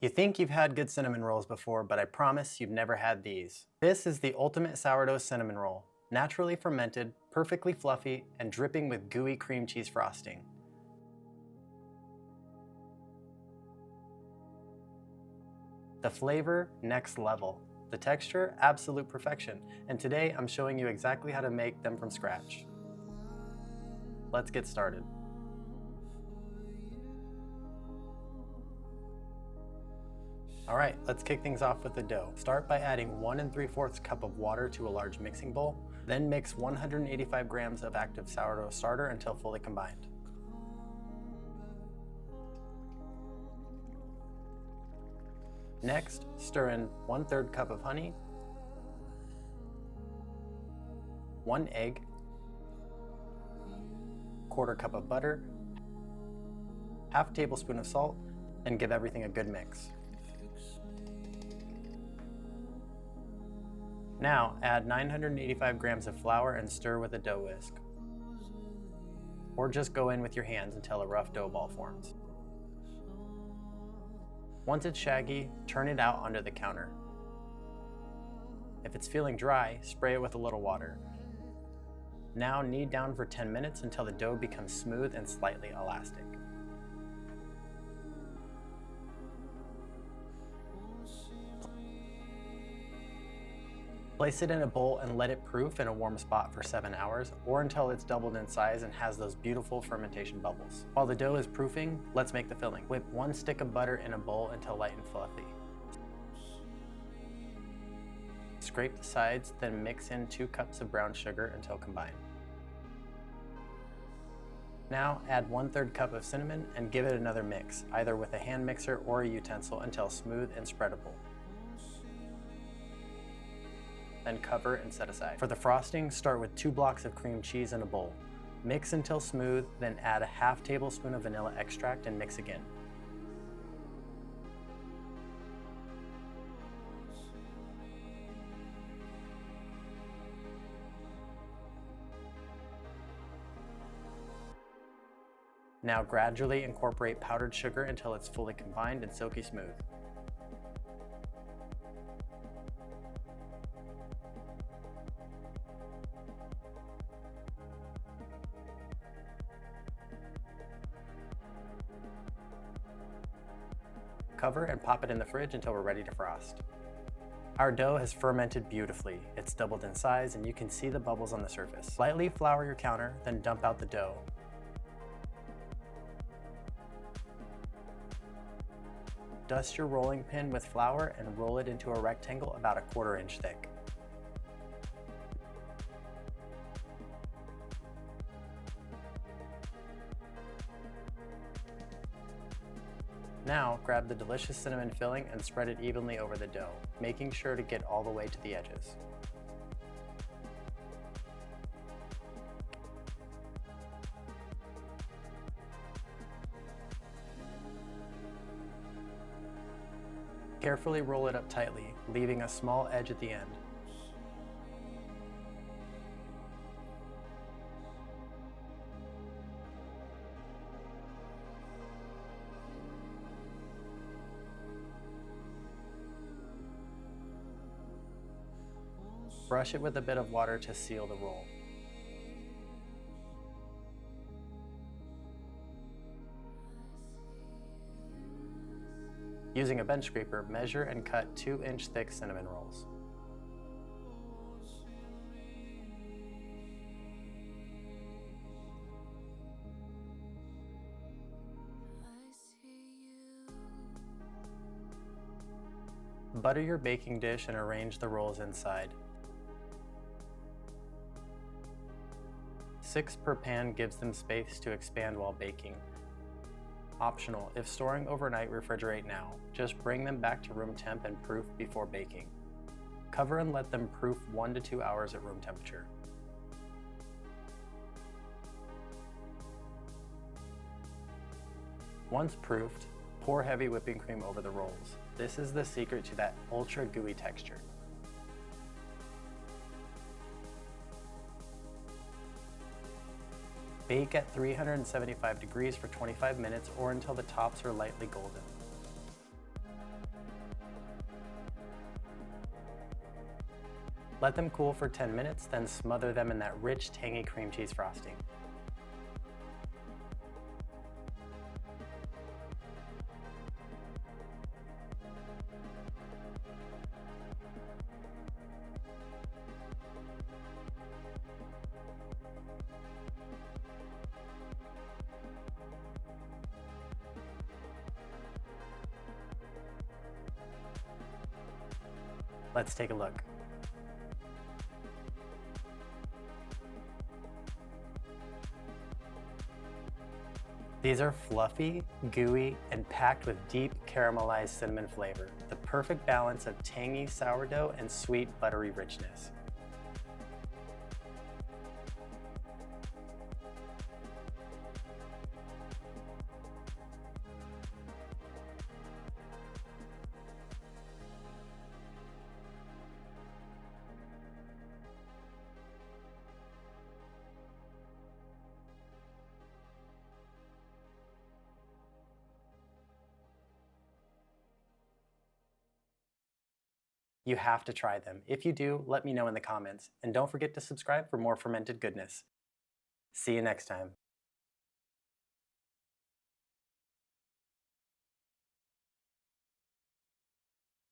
You think you've had good cinnamon rolls before, but I promise you've never had these. This is the ultimate sourdough cinnamon roll, naturally fermented, perfectly fluffy, and dripping with gooey cream cheese frosting. The flavor, next level. The texture, absolute perfection. And today I'm showing you exactly how to make them from scratch. Let's get started. Alright, let's kick things off with the dough. Start by adding 1 3/4 cup of water to a large mixing bowl. Then mix 185 grams of active sourdough starter until fully combined. Next, stir in 1/3 cup of honey, 1 egg, 1/4 cup of butter, 1/2 tablespoon of salt, and give everything a good mix. Now add 985 grams of flour and stir with a dough whisk. Or just go in with your hands until a rough dough ball forms. Once it's shaggy, turn it out onto the counter. If it's feeling dry, spray it with a little water. Now knead down for 10 minutes until the dough becomes smooth and slightly elastic. Place it in a bowl and let it proof in a warm spot for 7 hours or until it's doubled in size and has those beautiful fermentation bubbles. While the dough is proofing, let's make the filling. Whip 1 stick of butter in a bowl until light and fluffy. Scrape the sides, then mix in 2 cups of brown sugar until combined. Now add 1/3 cup of cinnamon and give it another mix, either with a hand mixer or a utensil until smooth and spreadable. Then cover and set aside. For the frosting, start with 2 blocks of cream cheese in a bowl. Mix until smooth, then add a 1/2 tablespoon of vanilla extract and mix again. Now gradually incorporate powdered sugar until it's fully combined and silky smooth. Cover and pop it in the fridge until we're ready to frost. Our dough has fermented beautifully. It's doubled in size and you can see the bubbles on the surface. Lightly flour your counter, then dump out the dough. Dust your rolling pin with flour and roll it into a rectangle about 1/4 inch thick. Now, grab the delicious cinnamon filling and spread it evenly over the dough, making sure to get all the way to the edges. Carefully roll it up tightly, leaving a small edge at the end. Brush it with a bit of water to seal the roll. Using a bench scraper, measure and cut 2-inch thick cinnamon rolls. Butter your baking dish and arrange the rolls inside. 6 per pan gives them space to expand while baking. Optional, if storing overnight, refrigerate now. Just bring them back to room temp and proof before baking. Cover and let them proof 1 to 2 hours at room temperature. Once proofed, pour heavy whipping cream over the rolls. This is the secret to that ultra gooey texture. Bake at 375 degrees for 25 minutes or until the tops are lightly golden. Let them cool for 10 minutes, then smother them in that rich, tangy cream cheese frosting. Let's take a look. These are fluffy, gooey, and packed with deep caramelized cinnamon flavor, the perfect balance of tangy sourdough and sweet buttery richness. You have to try them. If you do, let me know in the comments. And don't forget to subscribe for more fermented goodness. See you next time.